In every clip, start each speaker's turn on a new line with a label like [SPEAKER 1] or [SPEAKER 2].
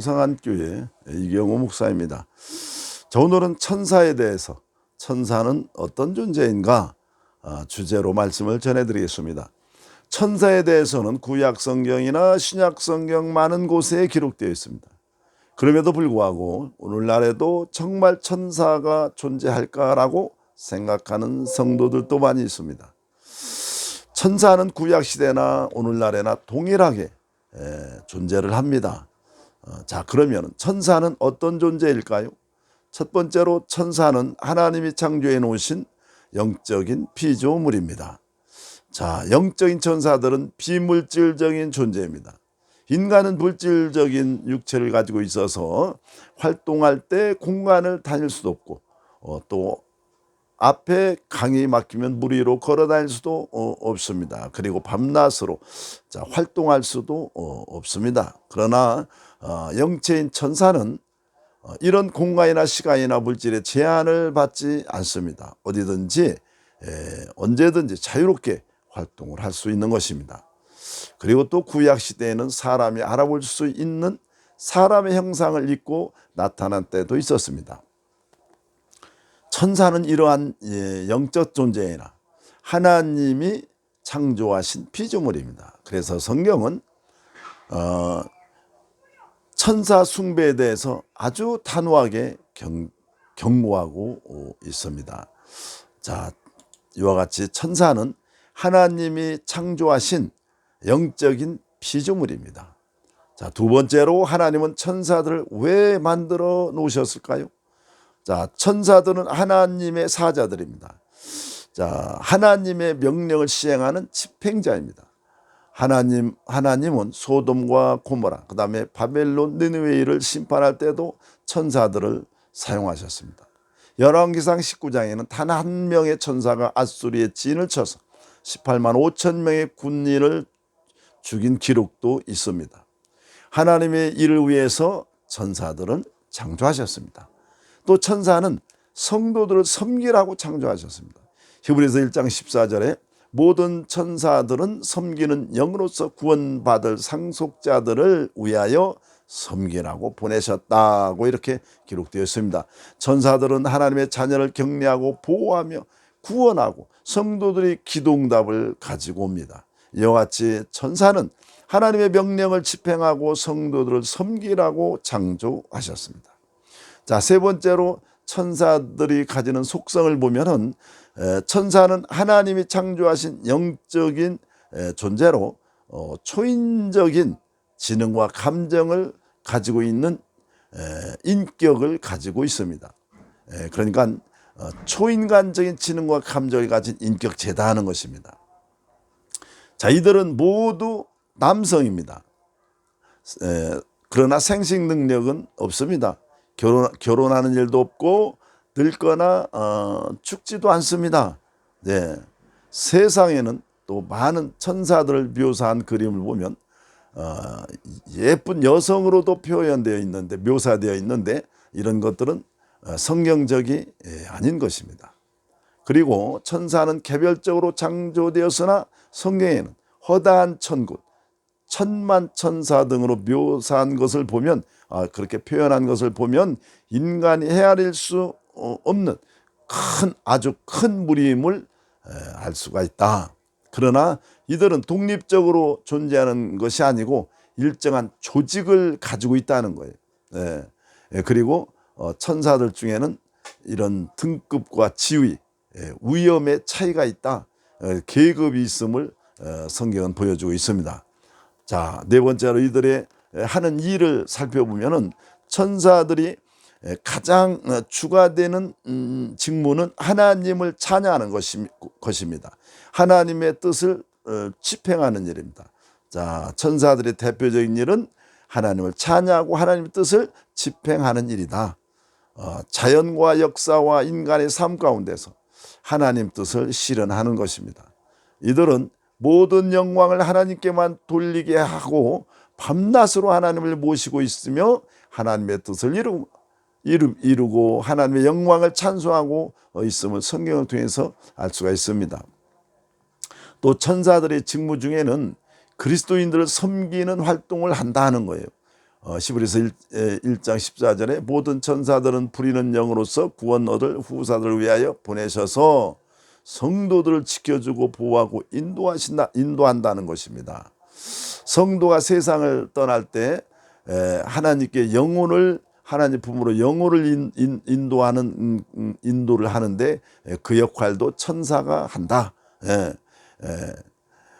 [SPEAKER 1] 성한교회 이경호 목사입니다. 자, 오늘은 천사에 대해서, 천사는 어떤 존재인가 주제로 말씀을 전해드리겠습니다. 천사에 대해서는 구약 성경이나 신약 성경 많은 곳에 기록되어 있습니다. 그럼에도 불구하고 오늘날에도 정말 천사가 존재할까라고 생각하는 성도들도 많이 있습니다. 천사는 구약 시대나 오늘날에나 동일하게 존재를 합니다. 자, 그러면 천사는 어떤 존재일까요? 첫 번째로 천사는 하나님이 창조해 놓으신 영적인 피조물입니다. 자, 영적인 천사들은 비물질적인 존재입니다. 인간은 물질적인 육체를 가지고 있어서 활동할 때 공간을 다닐 수도 없고 또 앞에 강이 막히면 물 위로 걸어 다닐 수도 없습니다. 그리고 밤낮으로 활동할 수도 없습니다. 그러나 영체인 천사는 이런 공간이나 시간이나 물질의 제한을 받지 않습니다. 어디든지 언제든지 자유롭게 활동을 할 수 있는 것입니다. 그리고 또 구약 시대에는 사람이 알아볼 수 있는 사람의 형상을 입고 나타난 때도 있었습니다. 천사는 이러한 영적 존재이나 하나님이 창조하신 피조물입니다. 그래서 성경은 천사 숭배에 대해서 아주 단호하게 경고하고 있습니다. 자, 이와 같이 천사는 하나님이 창조하신 영적인 피조물입니다. 자, 두 번째로 하나님은 천사들을 왜 만들어 놓으셨을까요? 자, 천사들은 하나님의 사자들입니다. 자, 하나님의 명령을 시행하는 집행자입니다. 하나님은 소돔과 고모라, 그 다음에 바벨론, 느느웨를 심판할 때도 천사들을 사용하셨습니다. 열왕기상 19장에는 단 한 명의 천사가 앗수리의 진을 쳐서 18만 5천 명의 군인을 죽인 기록도 있습니다. 하나님의 일을 위해서 천사들은 창조하셨습니다. 또 천사는 성도들을 섬기라고 창조하셨습니다. 히브리서 1장 14절에 모든 천사들은 섬기는 영으로서 구원받을 상속자들을 위하여 섬기라고 보내셨다고 이렇게 기록되어 있습니다. 천사들은 하나님의 자녀를 격려하고 보호하며 구원하고 성도들이 기도응답을 가지고 옵니다. 이와 같이 천사는 하나님의 명령을 집행하고 성도들을 섬기라고 창조하셨습니다. 자, 세 번째로 천사들이 가지는 속성을 보면은 천사는 하나님이 창조하신 영적인 존재로 초인적인 지능과 감정을 가지고 있는 인격을 가지고 있습니다. 그러니까 초인간적인 지능과 감정을 가진 인격체다 하는 것입니다. 자, 이들은 모두 남성입니다. 그러나 생식 능력은 없습니다. 결혼하는 일도 없고 늙거나 죽지도 않습니다. 네. 세상에는 또 많은 천사들을 묘사한 그림을 보면 예쁜 여성으로도 표현되어 있는데, 묘사되어 있는데 이런 것들은 성경적이 아닌 것입니다. 그리고 천사는 개별적으로 창조되었으나 성경에는 허다한 천군, 천만 천사 등으로 묘사한 것을 보면, 그렇게 표현한 것을 보면 인간이 헤아릴 수 없는 아주 큰 무리임을 알 수가 있다. 그러나 이들은 독립적으로 존재하는 것이 아니고 일정한 조직을 가지고 있다는 거예요. 그리고 천사들 중에는 이런 등급과 지위, 위엄의 차이가 있다, 계급이 있음을 성경은 보여주고 있습니다. 자, 네 번째로 이들의 하는 일을 살펴보면은 천사들이 가장 주가 되는 직무는 하나님을 찬양하는 것입니다. 하나님의 뜻을 집행하는 일입니다. 자, 천사들의 대표적인 일은 하나님을 찬양하고 하나님의 뜻을 집행하는 일이다. 자연과 역사와 인간의 삶 가운데서 하나님 뜻을 실현하는 것입니다. 이들은 모든 영광을 하나님께만 돌리게 하고 밤낮으로 하나님을 모시고 있으며 하나님의 뜻을 이루고 하나님의 영광을 찬송하고 있음을 성경을 통해서 알 수가 있습니다. 또 천사들의 직무 중에는 그리스도인들을 섬기는 활동을 한다는 거예요. 히브리서 1장 14절에 모든 천사들은 부리는 영으로서 구원 얻을 후사들을 위하여 보내셔서 성도들을 지켜주고 보호하고 인도한다는 것입니다. 성도가 세상을 떠날 때 하나님께 영혼을 하나님 품으로 영혼을 인도를 하는데 그 역할도 천사가 한다.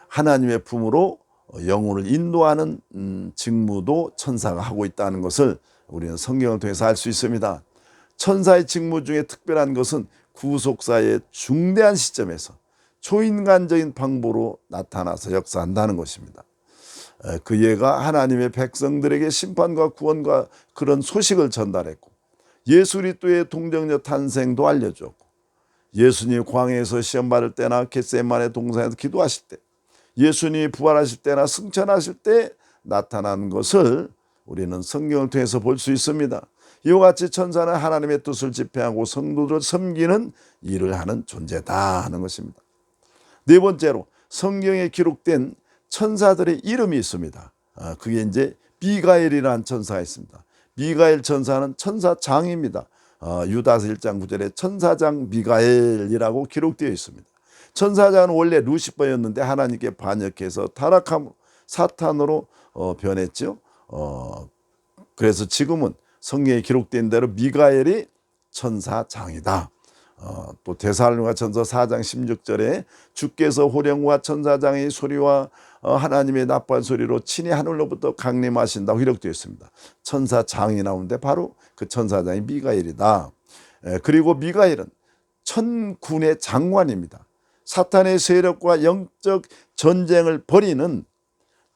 [SPEAKER 1] 하나님의 품으로 영혼을 인도하는 직무도 천사가 하고 있다는 것을 우리는 성경을 통해서 알 수 있습니다. 천사의 직무 중에 특별한 것은 구속사의 중대한 시점에서 초인간적인 방법으로 나타나서 역사한다는 것입니다. 그 예가 하나님의 백성들에게 심판과 구원과 그런 소식을 전달했고 예수 그리스도의 동정녀 탄생도 알려주었고 예수님이 광야에서 시험 받을 때나 겟세마네 동산에서 기도하실 때 예수님이 부활하실 때나 승천하실 때 나타난 것을 우리는 성경을 통해서 볼 수 있습니다. 이와 같이 천사는 하나님의 뜻을 집행하고 성도들을 섬기는 일을 하는 존재다 하는 것입니다. 네 번째로 성경에 기록된 천사들의 이름이 있습니다. 그게 이제 미가엘이라는 천사가 있습니다. 미가엘 천사는 천사장입니다. 유다서 1장 9절에 천사장 미가엘이라고 기록되어 있습니다. 천사장은 원래 루시퍼였는데 하나님께 반역해서 타락함 사탄으로 변했죠. 그래서 지금은 성경에 기록된 대로 미가엘이 천사장이다. 또 데살로니가전서 4장 16절에 주께서 호령과 천사장의 소리와 하나님의 나팔 소리로 친히 하늘로부터 강림하신다고 기록되어 있습니다. 천사장이 나오는데 바로 그 천사장이 미가엘이다. 그리고 미가엘은 천군의 장관입니다. 사탄의 세력과 영적 전쟁을 벌이는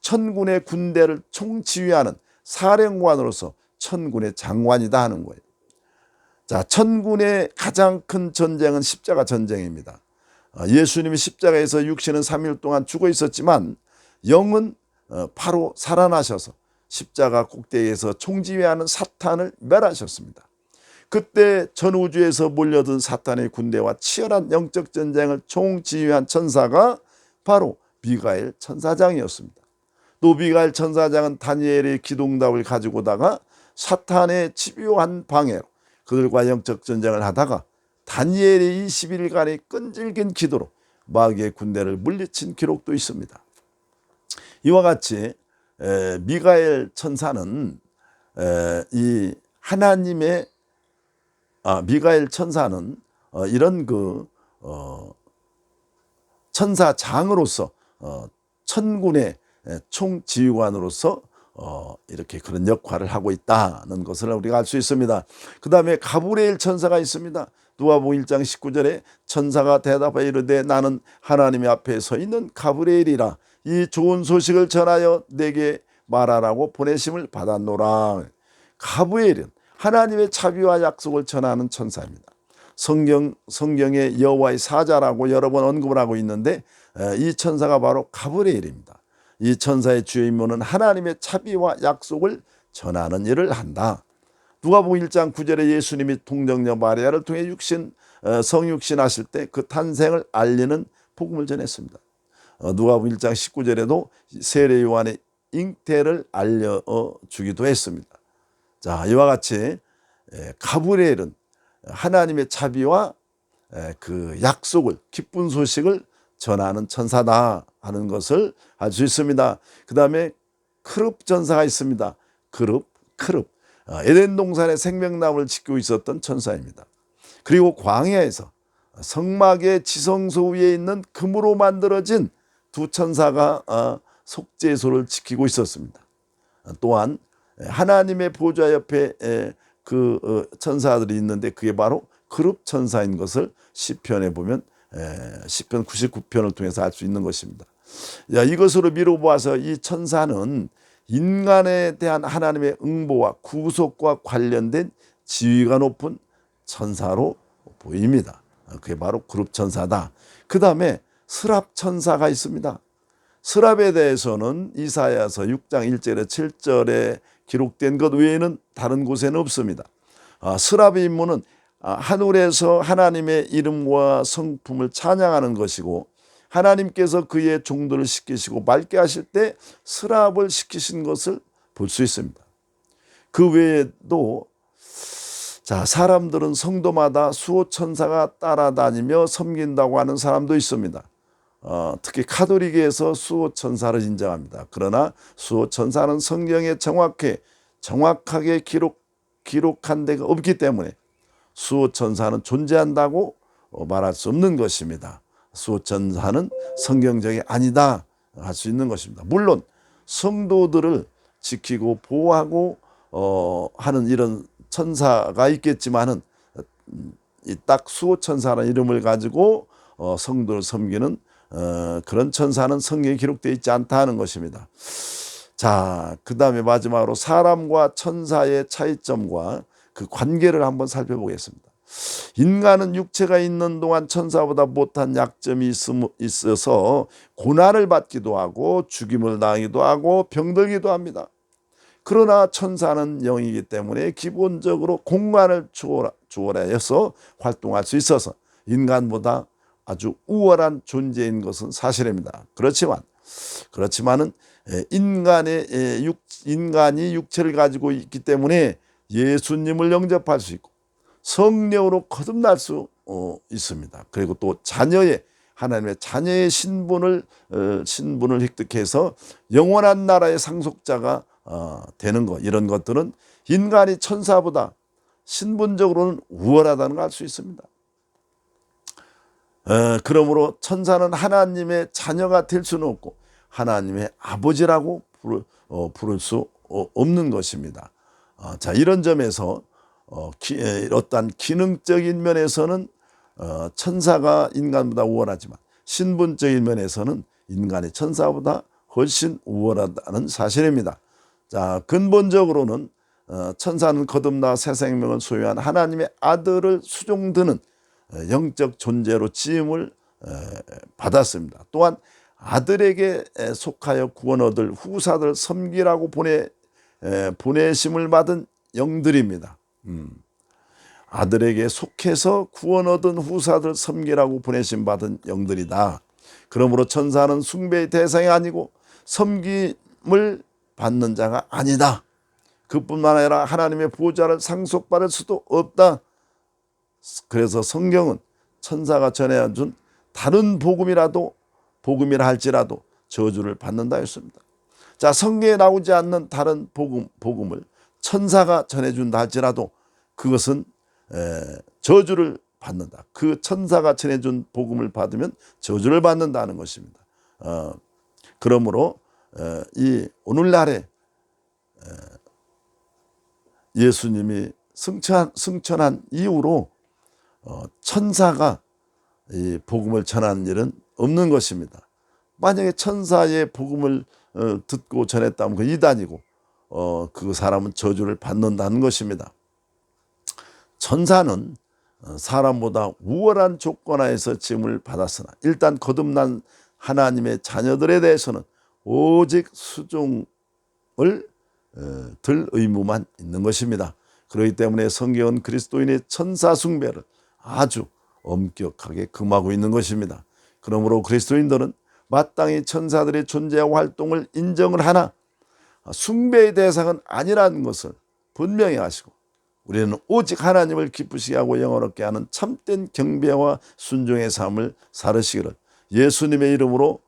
[SPEAKER 1] 천군의 군대를 총지휘하는 사령관으로서 천군의 장관이다 하는 거예요. 자, 천군의 가장 큰 전쟁은 십자가 전쟁입니다. 예수님이 십자가에서 육신은 3일 동안 죽어 있었지만 영은 바로 살아나셔서 십자가 꼭대기에서 총지휘하는 사탄을 멸하셨습니다. 그때 전 우주에서 몰려든 사탄의 군대와 치열한 영적 전쟁을 총지휘한 천사가 바로 미가엘 천사장이었습니다. 또 미가엘 천사장은 다니엘의 기둥답을 가지고 오다가 사탄의 집요한 방해로 그들과 영적 전쟁을 하다가 다니엘의 20일간의 끈질긴 기도로 마귀의 군대를 물리친 기록도 있습니다. 이와 같이 미가엘 천사는 미가엘 천사는 이런 천사장으로서 천군의 총지휘관으로서 이렇게 그런 역할을 하고 있다는 것을 우리가 알 수 있습니다. 그 다음에 가브리엘 천사가 있습니다. 누가복음 1장 19절에 천사가 대답하여 이르되 나는 하나님의 앞에 서 있는 가브리엘이라 이 좋은 소식을 전하여 내게 말하라고 보내심을 받았노라. 가브리엘은 하나님의 자비와 약속을 전하는 천사입니다. 성경에 여호와의 사자라고 여러 번 언급을 하고 있는데 이 천사가 바로 가브리엘입니다. 이 천사의 주요 임무는 하나님의 자비와 약속을 전하는 일을 한다. 누가복음 1장 9절에 예수님이 동정녀 마리아를 통해 성육신하실 때 그 탄생을 알리는 복음을 전했습니다. 누가복음 1장 19절에도 세례 요한의 잉태를 알려주기도 했습니다. 자, 이와 같이 가브리엘은 하나님의 자비와 그 약속을 기쁜 소식을 전하는 천사다 하는 것을 알 수 있습니다. 그 다음에 크룹 천사가 있습니다. 크룹 에덴 동산의 생명나무를 지키고 있었던 천사입니다. 그리고 광야에서 성막의 지성소 위에 있는 금으로 만들어진 두 천사가 속죄소를 지키고 있었습니다. 또한 하나님의 보좌 옆에 그 천사들이 있는데 그게 바로 그룹 천사인 것을 시편에 보면 시편 99편을 통해서 알 수 있는 것입니다. 이것으로 미루보아서 이 천사는 인간에 대한 하나님의 응보와 구속과 관련된 지위가 높은 천사로 보입니다. 그게 바로 그룹 천사다. 그 다음에 스랍 천사가 있습니다. 스랍에 대해서는 이사야서 6장 1절에 7절에 기록된 것 외에는 다른 곳에는 없습니다. 스랍의 임무는 하늘에서 하나님의 이름과 성품을 찬양하는 것이고 하나님께서 그의 종들을 시키시고 맑게 하실 때 스랍을 시키신 것을 볼 수 있습니다. 그 외에도 자, 사람들은 성도마다 수호천사가 따라다니며 섬긴다고 하는 사람도 있습니다. 특히 카톨릭에서 수호천사를 인정합니다. 그러나 수호천사는 성경에 정확하게 기록한 데가 없기 때문에 수호천사는 존재한다고 말할 수 없는 것입니다. 수호천사는 성경적이 아니다 할 수 있는 것입니다. 물론 성도들을 지키고 보호하고 하는 이런 천사가 있겠지만은 딱 수호천사라는 이름을 가지고 성도를 섬기는 그런 천사는 성경에 기록되어 있지 않다는 것입니다. 자, 그 다음에 마지막으로 사람과 천사의 차이점과 그 관계를 한번 살펴보겠습니다. 인간은 육체가 있는 동안 천사보다 못한 약점이 있어서 고난을 받기도 하고 죽임을 당하기도 하고 병들기도 합니다. 그러나 천사는 영이기 때문에 기본적으로 공간을 초월해서 활동할 수 있어서 인간보다 아주 우월한 존재인 것은 사실입니다. 그렇지만은 인간이 육체를 가지고 있기 때문에 예수님을 영접할 수 있고 성령으로 거듭날 수 있습니다. 그리고 또 하나님의 자녀의 신분을 획득해서 영원한 나라의 상속자가 되는 것, 이런 것들은 인간이 천사보다 신분적으로는 우월하다는 걸 알 수 있습니다. 그러므로 천사는 하나님의 자녀가 될 수는 없고 하나님의 아버지라고 부를 수 없는 것입니다. 자, 이런 점에서 어떤 기능적인 면에서는 천사가 인간보다 우월하지만 신분적인 면에서는 인간이 천사보다 훨씬 우월하다는 사실입니다. 자, 근본적으로는 천사는 거듭나 새 생명을 소유한 하나님의 아들을 수종드는 영적 존재로 지음을 받았습니다. 또한 아들에게 속하여 구원 얻을 후사들 섬기라고 보내심을 받은 영들입니다. 아들에게 속해서 구원 얻은 후사들 섬기라고 보내심 받은 영들이다. 그러므로 천사는 숭배의 대상이 아니고 섬김을 받는 자가 아니다. 그뿐만 아니라 하나님의 보좌를 상속받을 수도 없다. 그래서 성경은 천사가 전해준 다른 복음이라 할지라도 저주를 받는다 했습니다. 자, 성경에 나오지 않는 다른 복음을 천사가 전해준다 할지라도 그것은 저주를 받는다. 그 천사가 전해준 복음을 받으면 저주를 받는다는 것입니다. 그러므로 이 오늘날에 예수님이 승천한 이후로 천사가 이 복음을 전하는 일은 없는 것입니다. 만약에 천사의 복음을 듣고 전했다면 그 이단이고 그 사람은 저주를 받는다는 것입니다. 천사는 사람보다 우월한 조건 하에서 지음을 받았으나 일단 거듭난 하나님의 자녀들에 대해서는 오직 수종을 들 의무만 있는 것입니다. 그렇기 때문에 성경은 그리스도인의 천사 숭배를 아주 엄격하게 금하고 있는 것입니다. 그러므로 그리스도인들은 마땅히 천사들의 존재와 활동을 인정을 하나 숭배의 대상은 아니라는 것을 분명히 아시고 우리는 오직 하나님을 기쁘시게 하고 영원롭게 하는 참된 경배와 순종의 삶을 살으시기를 예수님의 이름으로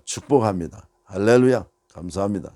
[SPEAKER 1] 축복합니다. 할렐루야. 감사합니다.